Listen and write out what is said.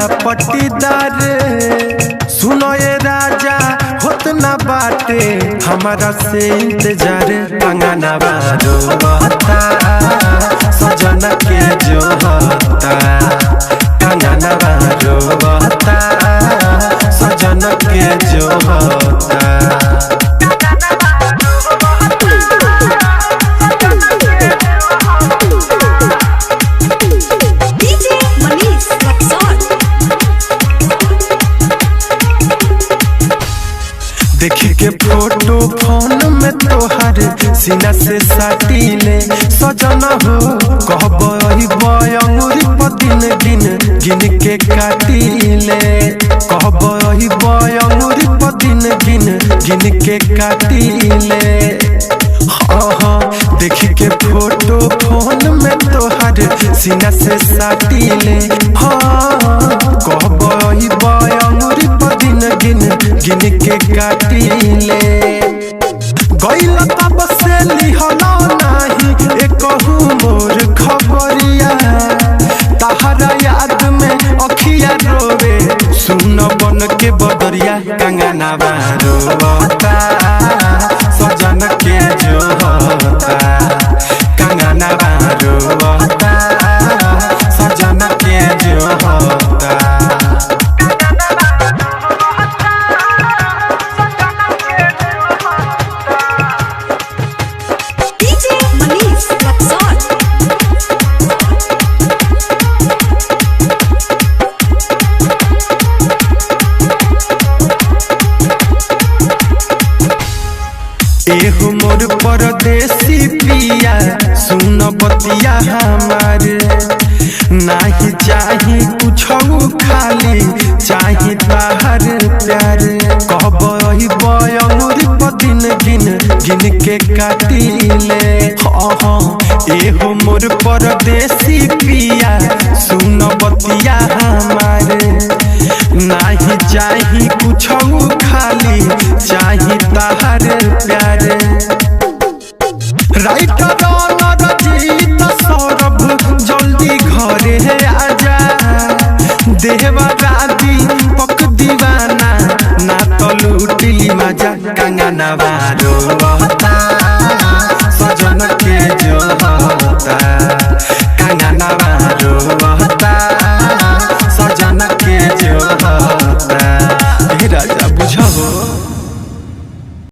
पट्टीदार सुनो ये राजा होत ना बाटे हमारा से इंतजार कंगना बारो होता सजन के जो होता कंगना बारो होता सजन के जो होता। देखी के फोटो फोन में तोहर सीना से साटीले सजना हो कहबई अंगुरी पर दिन दिन गिन के काटीले कहबई अंगुरी पर दिन दिन गिन के काटीले। हाँ देखी के फोटो फोन में तोहर सीना से साटीले हाँ कहबई अंगुरी पर दिन गिन के काटीले गइल तब से लिहला नाही एकहु मोर खबरिया तहरा याद में अखिया रोवे सुन बन के बदरिया कंगना बारो होता सजन के जो होता कंगना बारो होता सजन के जो होता। एहो मोर परदेसी पिया सुन बतिया हमार नाही चाही कुछ खाली चाही ताहर प्यार कहबई अंगुरी पर दिन गिन के काटीले हाँ एहो मोर परदेसी पिया सुन बतिया हमार नाही चाही कुछ खाली चाही ताहर प्यार राइटर रजीत सौरभ जल्दी घरे आजा देवा राधी पक दीवाना ना तो लूटी मजा कंगना बारो